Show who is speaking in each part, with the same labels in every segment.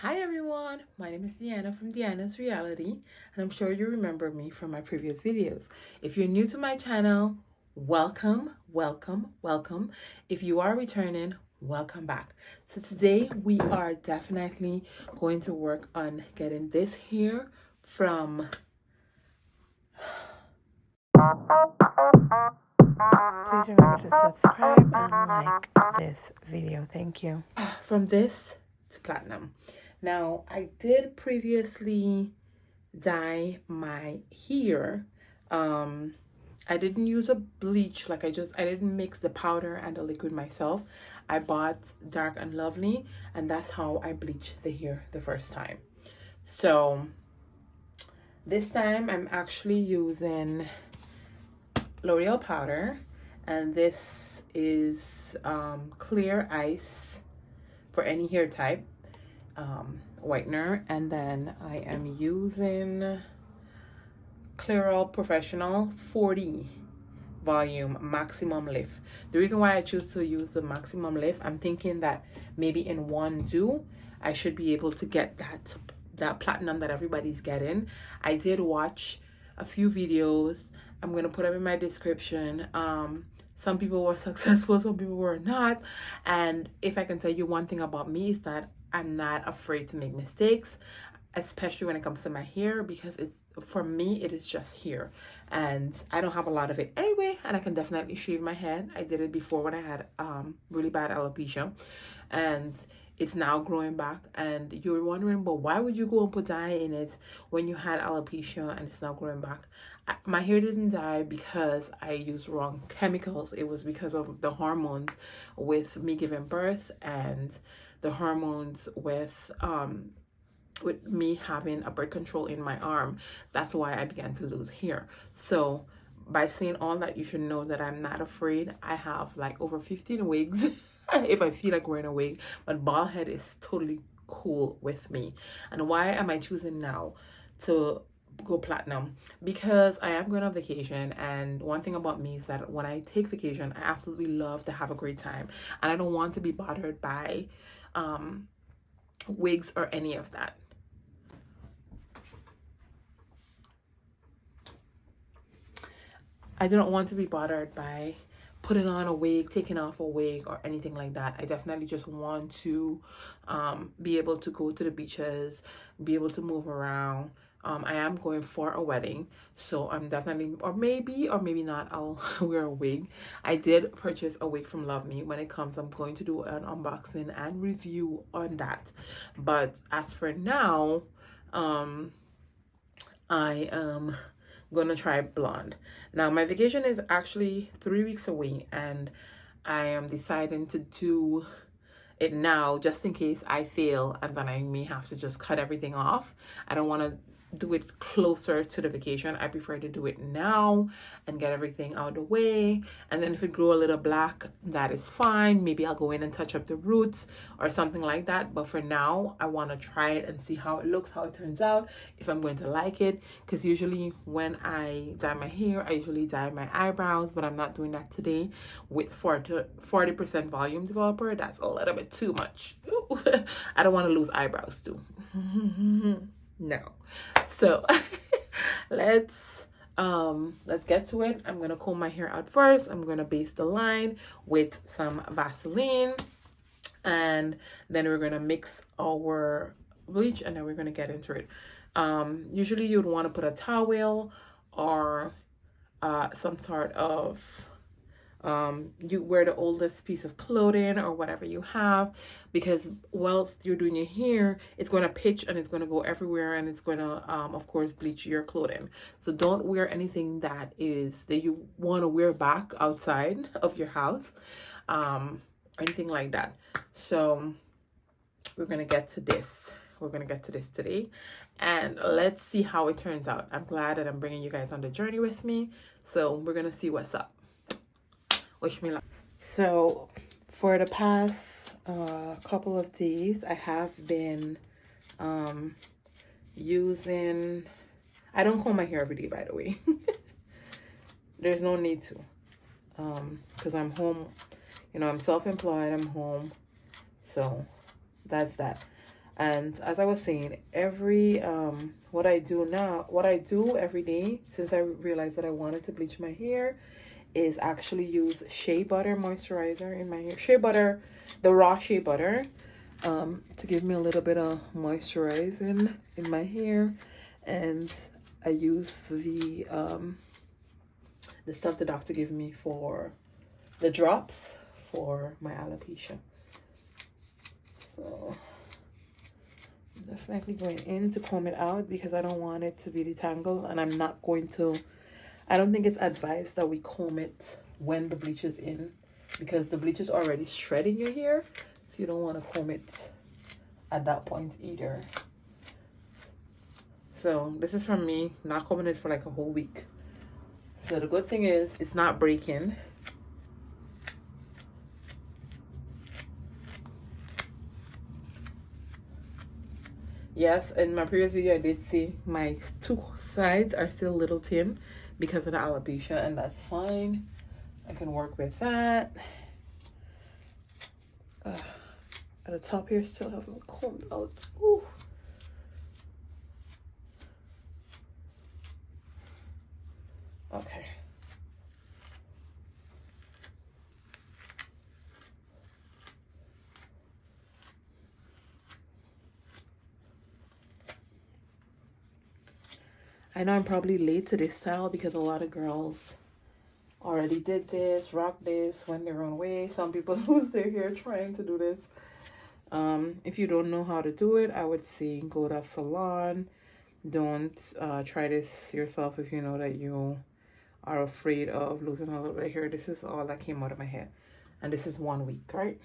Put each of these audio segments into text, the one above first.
Speaker 1: Hi everyone, my name is Deanna from Deanna's Reality, and I'm sure you remember me from my previous videos. If you're new to my channel, welcome, welcome, welcome. If you are returning, welcome back. So today we are definitely going to work on getting this hair from Please remember to subscribe and like this video. Thank you. From this to platinum. Now, I did previously dye my hair. I didn't use a bleach, I didn't mix the powder and the liquid myself. I bought Dark and Lovely, and that's how I bleached the hair the first time. So this time I'm actually using L'Oreal powder, and this is clear ice for any hair type, whitener, and then I am using Clairol Professional 40 volume maximum lift. The reason why I choose to use the maximum lift, I'm thinking that maybe in one do I should be able to get that platinum that everybody's getting. I did watch a few videos. I'm gonna put them in my description. Some people were successful, some people were not. And if I can tell you one thing about me, is that I'm not afraid to make mistakes, especially when it comes to my hair, because for me it is just hair and I don't have a lot of it anyway, and I can definitely shave my head. I did it before when I had really bad alopecia, and it's now growing back. And you're wondering, but why would you go and put dye in it when you had alopecia and it's now growing back? My hair didn't die because I used wrong chemicals. It was because of the hormones with me giving birth, and the hormones with me having a birth control in my arm. That's why I began to lose hair. So by saying all that, you should know that I'm not afraid. I have like over 15 wigs if I feel like wearing a wig, but bald head is totally cool with me. And why am I choosing now to go platinum? Because I am going on vacation, and one thing about me is that when I take vacation, I absolutely love to have a great time, and I don't want to be bothered by wigs or any of that. I didn't want to be bothered by putting on a wig, taking off a wig, or anything like that. I definitely just want to be able to go to the beaches, be able to move around. I am going for a wedding, so I'm definitely, or maybe not, I'll wear a wig. I did purchase a wig from Love Me. When it comes, I'm going to do an unboxing and review on that. But as for now, I am gonna try blonde. Now my vacation is actually 3 weeks away, and I am deciding to do it now just in case I fail and then I may have to just cut everything off. I don't want to do it closer to the vacation. I prefer to do it now and get everything out of the way, and then if it grew a little black, that is fine. Maybe I'll go in and touch up the roots or something like that, but for now I want to try it and see how it looks, how it turns out, if I'm going to like it. Because usually when I dye my hair, I usually dye my eyebrows, but I'm not doing that today with 40% volume developer. That's a little bit too much. I don't want to lose eyebrows too. No. So let's get to it. I'm gonna comb my hair out first. I'm gonna base the line with some Vaseline, and then we're gonna mix our bleach, and then we're gonna get into it. Usually you'd want to put a towel or some sort of you wear the oldest piece of clothing or whatever you have, because whilst you're doing your hair, it's going to pitch and it's going to go everywhere, and it's going to of course bleach your clothing. So don't wear anything that you want to wear back outside of your house, or anything like that. So we're going to get to this. We're going to get to this today, and let's see how it turns out. I'm glad that I'm bringing you guys on the journey with me, so we're going to see what's up. Wish me luck. So for the past couple of days, I have been using, I don't comb my hair every day, by the way. There's no need to, because I'm home, I'm self-employed, I'm home, so that's that. And as I was saying, every what I do every day, since I realized that I wanted to bleach my hair, is actually use shea butter moisturizer in my hair. Shea butter, the raw shea butter, to give me a little bit of moisturizing in my hair. And I use the stuff the doctor gave me for the drops for my alopecia. So I'm definitely going in to comb it out because I don't want it to be detangled, and I'm not going to, I don't think it's advised that we comb it when the bleach is in, because the bleach is already shredding your hair, so you don't want to comb it at that point either. So this is from me not combing it for like a whole week. So the good thing is it's not breaking. Yes, in my previous video I did see my two sides are still a little thin because of the alopecia, and that's fine. I can work with that. At the top here still haven't combed out. Ooh. Okay. I know I'm probably late to this style because a lot of girls already did this, rock this, went their own way. Some people lose their hair trying to do this. If you don't know how to do it, I would say go to a salon. Don't try this yourself if you know that you are afraid of losing a little bit of hair. This is all that came out of my head, and this is 1 week, right?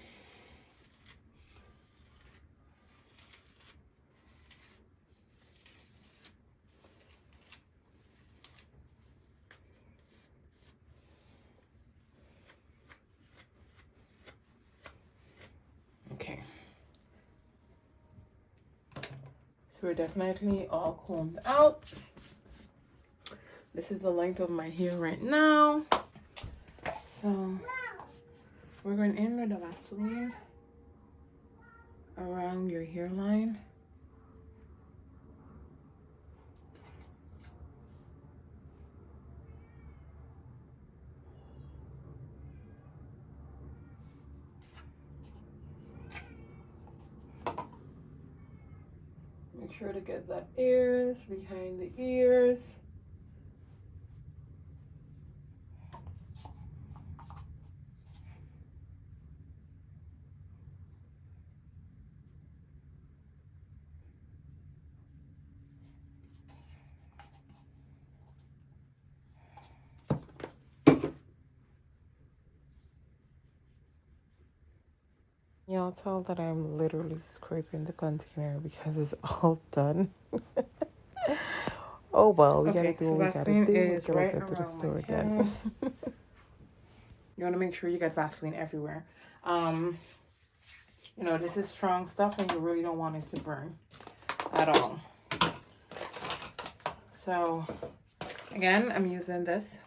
Speaker 1: Okay, so we're definitely all combed out. This is the length of my hair right now. So we're going in with the Vaseline around your hairline. Make sure to get that ears, behind the ears. Y'all tell that I'm literally scraping the container because it's all done. Oh well, we gotta do what we gotta do. We gotta go to the store again. You wanna make sure you get Vaseline everywhere. You know, this is strong stuff and you really don't want it to burn at all. So again, I'm using this.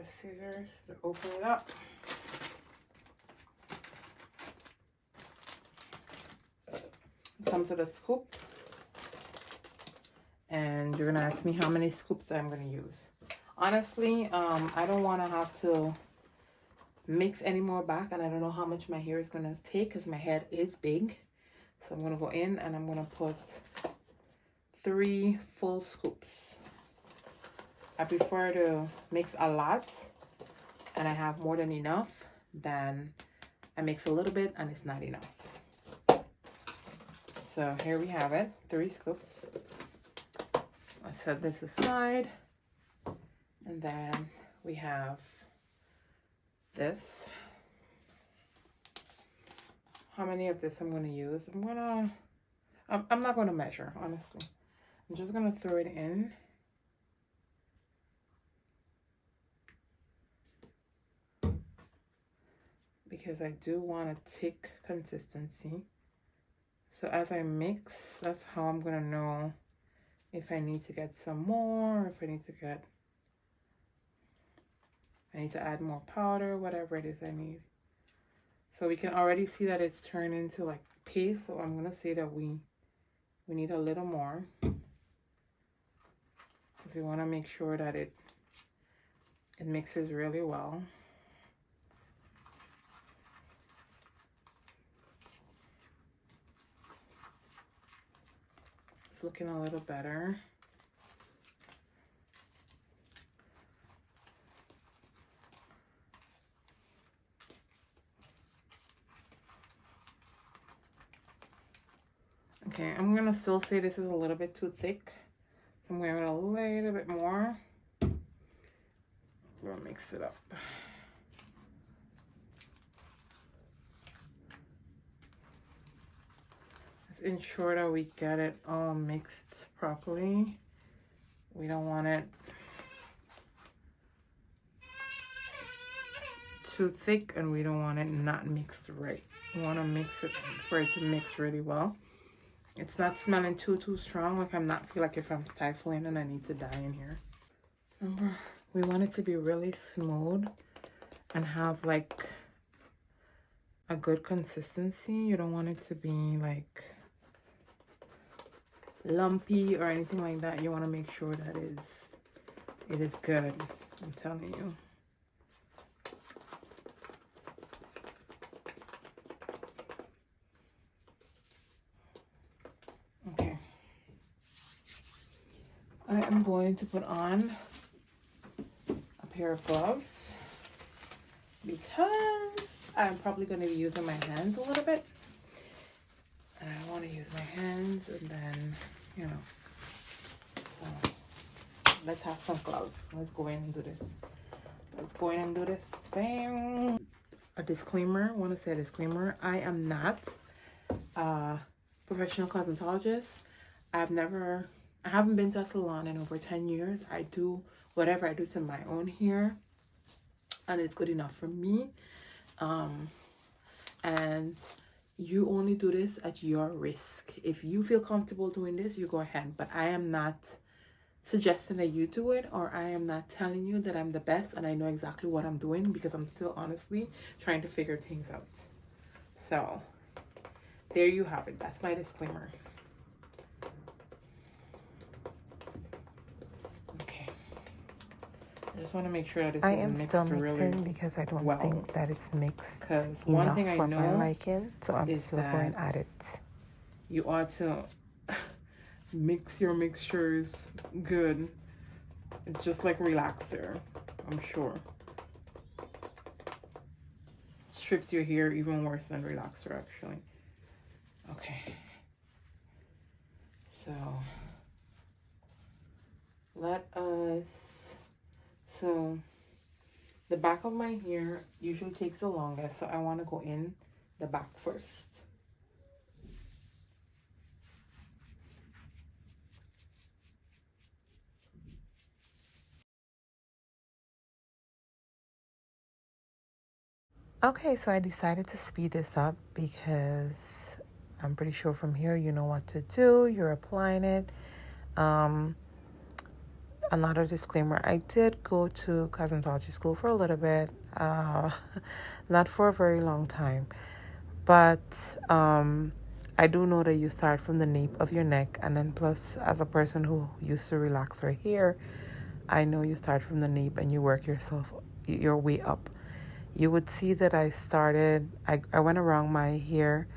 Speaker 1: Scissors to open it up. It comes with a scoop, and you're gonna ask me how many scoops I'm gonna use. Honestly, I don't want to have to mix any more back, and I don't know how much my hair is gonna take because my head is big. So I'm gonna go in and I'm gonna put 3 full scoops. I prefer to mix a lot and I have more than enough than I mix a little bit and it's not enough. So here we have it, 3 scoops. I set this aside, and then we have this. How many of this I'm going to use? I'm not going to measure, honestly. I'm just going to throw it in. because I do want a thick consistency. So as I mix, that's how I'm gonna know if I need to get some more, if I need to add more powder, whatever it is I need. So we can already see that it's turned into like paste. So I'm gonna say that we need a little more, because we want to make sure that it mixes really well. It's looking a little better. Okay, I'm gonna still say this is a little bit too thick. So I'm going a little bit more. We'll mix it up. Let's ensure that we get it all mixed properly. We don't want it too thick, and we don't want it not mixed right. We want to mix it for it to mix really well. It's not smelling too strong. Like I'm not feel like if I'm stifling and I need to die in here. Remember, we want it to be really smooth and have like a good consistency. You don't want it to be like lumpy or anything like that. You want to make sure that it is good. I'm telling you. Okay. I am going to put on a pair of gloves because I'm probably going to be using my hands a little bit. And I want to use my hands, and then, you know, so let's have some gloves. Let's go in and do this. Let's go in and do this thing. A disclaimer, I want to say a disclaimer. I am not a professional cosmetologist. I haven't been to a salon in over 10 years. I do whatever I do to my own hair, and it's good enough for me. And you only do this at your risk. If you feel comfortable doing this, you go ahead. But I am not suggesting that you do it, or I am not telling you that I'm the best and I know exactly what I'm doing, because I'm still honestly trying to figure things out. So there you have it. That's my disclaimer. Okay. I just want to make sure that
Speaker 2: I am still mixing really because I don't think that it's mixed enough for my liking. So I'm still going at it.
Speaker 1: You ought to mix your mixtures good. It's just like relaxer, I'm sure. Strips your hair even worse than relaxer, actually. Okay. So so the back of my hair usually takes the longest, so I want to go in the back first.
Speaker 2: Okay, so I decided to speed this up because I'm pretty sure from here you know what to do. You're applying it. Another disclaimer, I did go to cosmetology school for a little bit, not for a very long time, but I do know that you start from the nape of your neck, and then plus, as a person who used to relax her hair, I know you start from the nape and you work your way up. You would see that I went around my hair.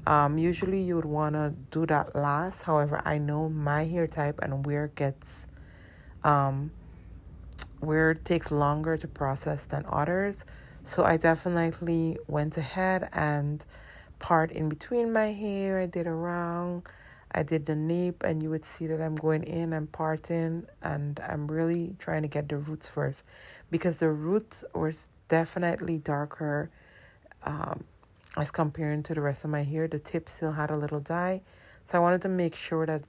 Speaker 2: Usually you would want to do that last. However, I know my hair type and where it takes longer to process than others. So I definitely went ahead and part in between my hair. I did around. I did the nape, and you would see that I'm going in and parting, and I'm really trying to get the roots first, because the roots were definitely darker as comparing to the rest of my hair. The tip still had a little dye, so I wanted to make sure that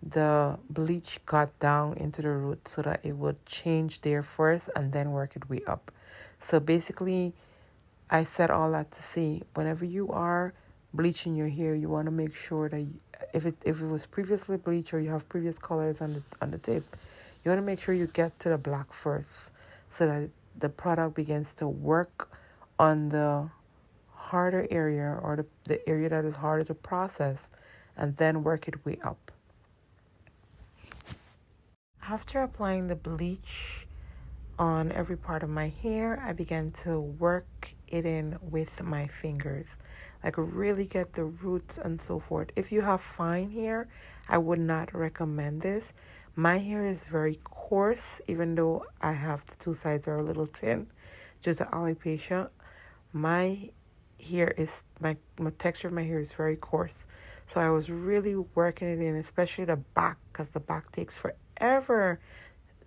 Speaker 2: the bleach got down into the root so that it would change there first and then work its way up. So basically, I said all that to say, whenever you are bleaching your hair, you want to make sure that if it was previously bleached or you have previous colors on the tip, you want to make sure you get to the black first, so that the product begins to work on the harder area, or the area that is harder to process, and then work its way up. After applying the bleach on every part of my hair, I began to work it in with my fingers, like really get the roots and so forth. If you have fine hair, I would not recommend this. My hair is very coarse, even though I have the two sides are a little thin due to alopecia. My hair is my texture of my hair is very coarse, so I was really working it in, especially the back, because the back takes forever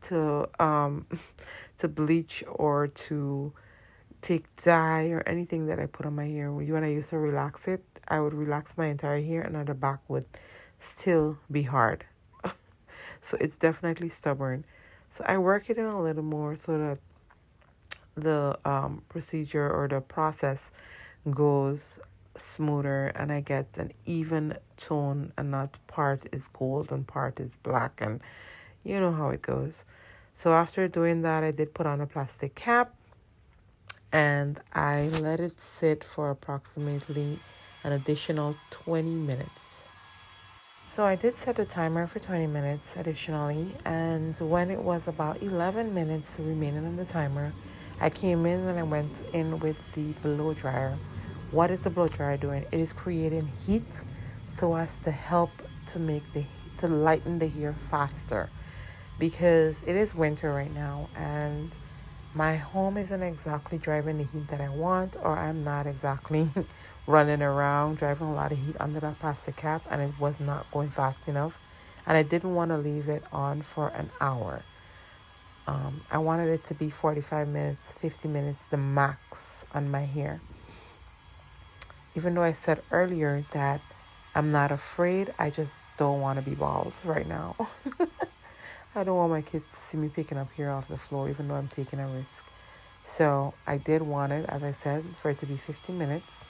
Speaker 2: to to bleach or to take dye or anything that I put on my hair. When I used to relax it, I would relax my entire hair, and the back would still be hard. So it's definitely stubborn. So I work it in a little more so that the procedure or the process goes smoother, and I get an even tone, and not part is gold and part is black, and you know how it goes. So after doing that, I did put on a plastic cap, and I let it sit for approximately an additional 20 minutes. So I did set a timer for 20 minutes additionally, and when it was about 11 minutes remaining on the timer, I came in and I went in with the blow dryer. What is the blow dryer doing? It is creating heat so as to help to to lighten the hair faster, because it is winter right now and my home isn't exactly driving the heat that I want, or I'm not exactly running around driving a lot of heat under that plastic cap, and it was not going fast enough. And I didn't want to leave it on for an hour. I wanted it to be 45 minutes, 50 minutes, the max on my hair. Even though I said earlier that I'm not afraid, I just don't want to be bald right now. I don't want my kids to see me picking up hair off the floor, even though I'm taking a risk. So I did want it, as I said, for it to be 50 minutes,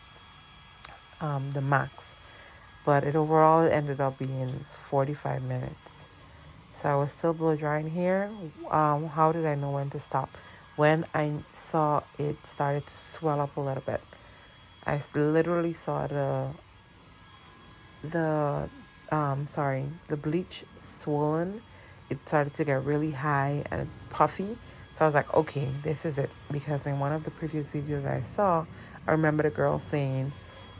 Speaker 2: the max. But it overall ended up being 45 minutes. So I was still blow drying here. How did I know when to stop? When I saw it started to swell up a little bit. I literally saw the bleach swollen. It started to get really high and puffy. So I was like, okay, this is it. Because in one of the previous videos that I saw, I remember the girl saying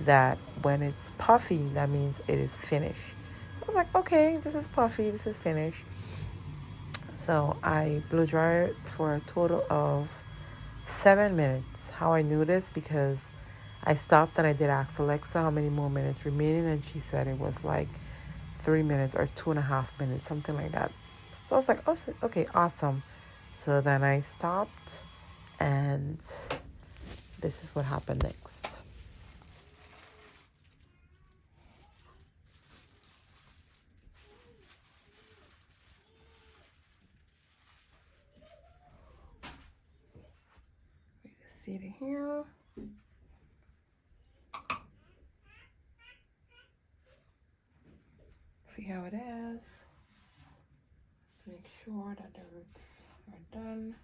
Speaker 2: that when it's puffy, that means it is finished. I was like, okay, this is puffy, this is finished. So I blow dried it for a total of 7 minutes. How I knew this, because I stopped and I did ask Alexa how many more minutes remaining, and she said it was like 3 minutes or 2.5 minutes, something like that. So I was like, oh, okay, awesome. So then I stopped, and this is what happened next. We just see it here. See how it is. Let's make sure that the roots are done.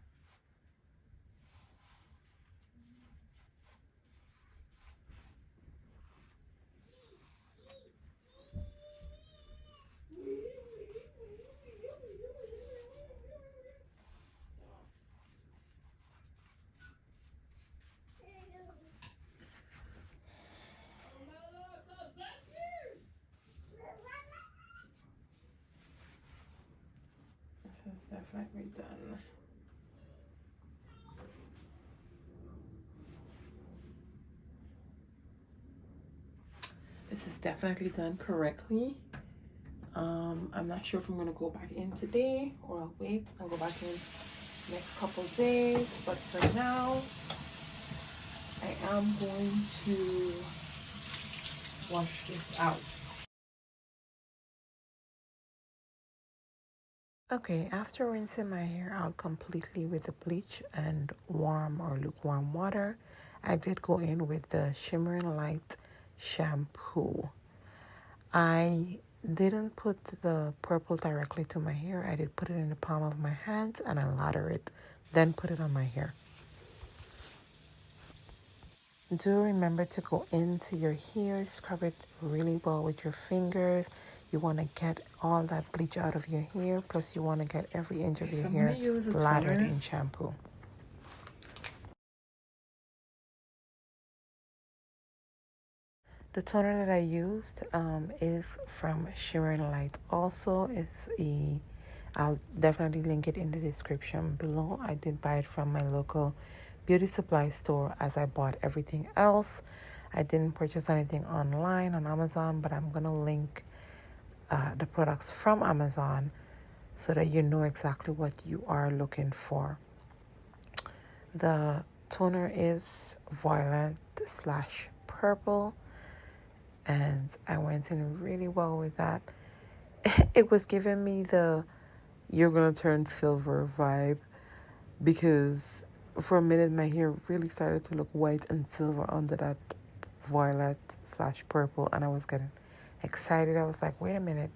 Speaker 2: This is definitely done. This is definitely done correctly. I'm not sure if I'm gonna go back in today or I'll wait and go back in next couple days. But for now, I am going to wash this out. Okay, after rinsing my hair out completely with the bleach and warm or lukewarm water, I did go in with the Shimmering Light shampoo. I didn't put the purple directly to my hair. I did put it in the palm of my hands and I lather it, then put it on my hair. Do remember to go into your hair, scrub it really well with your fingers. You want to get all that bleach out of your hair, plus you want to get every inch of your hair lathered in shampoo. The toner that I used is from Shimmering Light. Also, I'll definitely link it in the description below. I did buy it from my local beauty supply store as I bought everything else. I didn't purchase anything online on Amazon, but I'm going to link the products from Amazon so that you know exactly what you are looking for. The toner is violet / purple, and I went in really well with that. It was giving me the "you're gonna turn silver" vibe, because for a minute my hair really started to look white and silver under that violet / purple, and I was getting excited. I was like, wait a minute,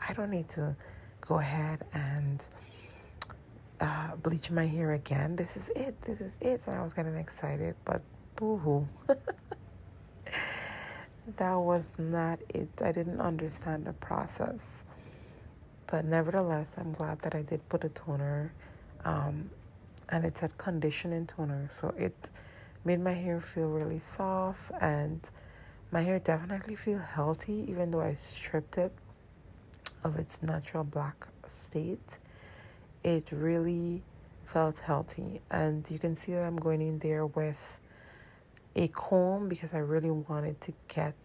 Speaker 2: I don't need to go ahead and bleach my hair again. This is it. And I was getting excited, but boo-hoo. That was not it. I didn't understand the process. But nevertheless, I'm glad that I did put a toner. And it's a conditioning toner. So it made my hair feel really soft. And my hair definitely feel healthy, even though I stripped it of its natural black state. It really felt healthy. And you can see that I'm going in there with a comb because I really wanted to get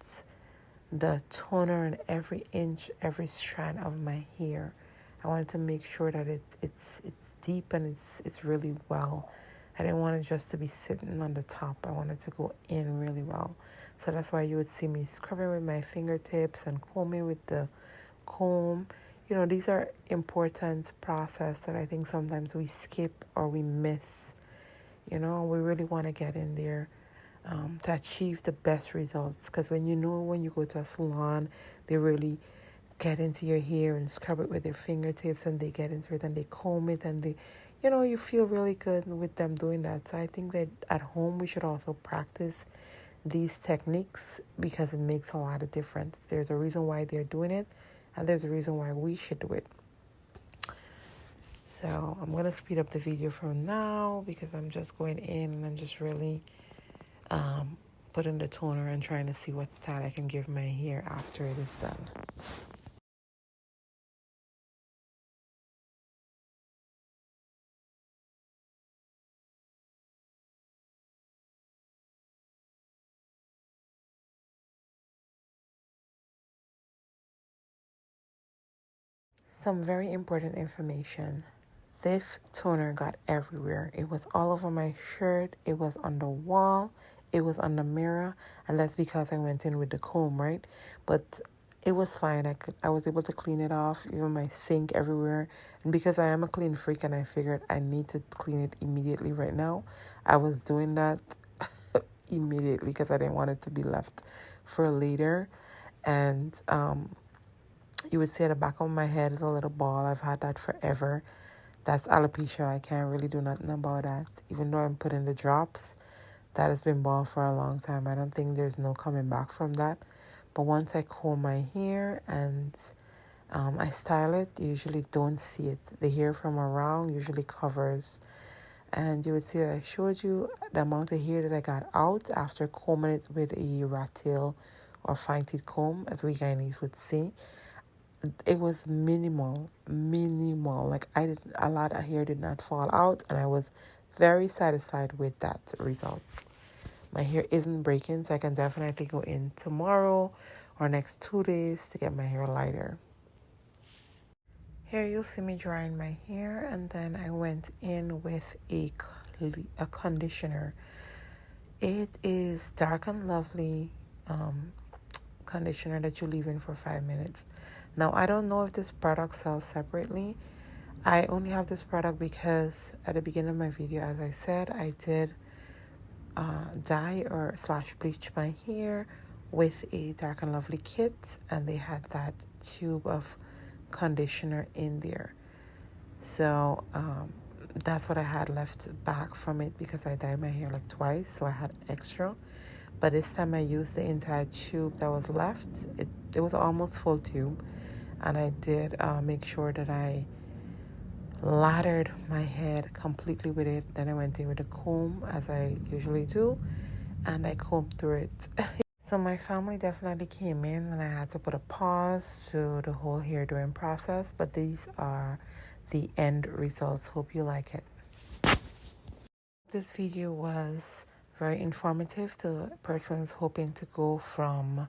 Speaker 2: the toner in every inch, every strand of my hair. I wanted to make sure that it's deep and it's really well. I didn't want it just to be sitting on the top. I wanted to go in really well. So that's why you would see me scrubbing with my fingertips and combing with the comb. You know, these are important process that I think sometimes we skip or we miss. You know, we really want to get in there to achieve the best results. Because when you go to a salon, they really get into your hair and scrub it with their fingertips, and they get into it and they comb it, and you feel really good with them doing that. So I think that at home we should also practice these techniques because it makes a lot of difference. There's a reason why they're doing it, and there's a reason why we should do it. So I'm going to speed up the video from now because I'm just going in and I'm just really putting the toner and trying to see what style I can give my hair after it is done. Some very important information. This toner got everywhere. It was all over my shirt. It was on the wall. It was on the mirror. And that's because I went in with the comb, right? But it was fine. I was able to clean it off, even my sink everywhere. And because I am a clean freak and I figured I need to clean it immediately right now, I was doing that immediately because I didn't want it to be left for later. And you would see at the back of my head is a little ball. I've had that forever. That's alopecia. I can't really do nothing about that. Even though I'm putting the drops, that has been bald for a long time. I don't think there's no coming back from that. But once I comb my hair and I style it, you usually don't see it. The hair from around usually covers. And you would see that I showed you the amount of hair that I got out after combing it with a rat tail or fine teeth comb, as we Guyanese would say. It was minimal. Like a lot of hair did not fall out, and I was very satisfied with that results. My hair isn't breaking, so I can definitely go in tomorrow or next 2 days to get my hair lighter. Here you'll see me drying my hair, and then I went in with a conditioner. It is Dark and Lovely conditioner that you leave in for 5 minutes. Now, I don't know if this product sells separately. I only have this product because at the beginning of my video, as I said, I did dye or slash bleach my hair with a Dark and Lovely kit, and they had that tube of conditioner in there. So that's what I had left back from it because I dyed my hair like twice, so I had extra. But this time I used the entire tube that was left. It was almost full tube, and I did make sure that I lathered my head completely with it. Then I went in with a comb, as I usually do, and I combed through it. So my family definitely came in, and I had to put a pause to the whole hair doing process, but these are the end results. Hope you like it. This video was very informative to persons hoping to go from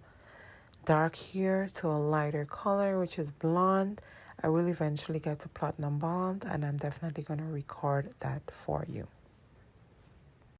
Speaker 2: dark hair to a lighter color, which is blonde. I will eventually get to platinum blonde, and I'm definitely going to record that for you.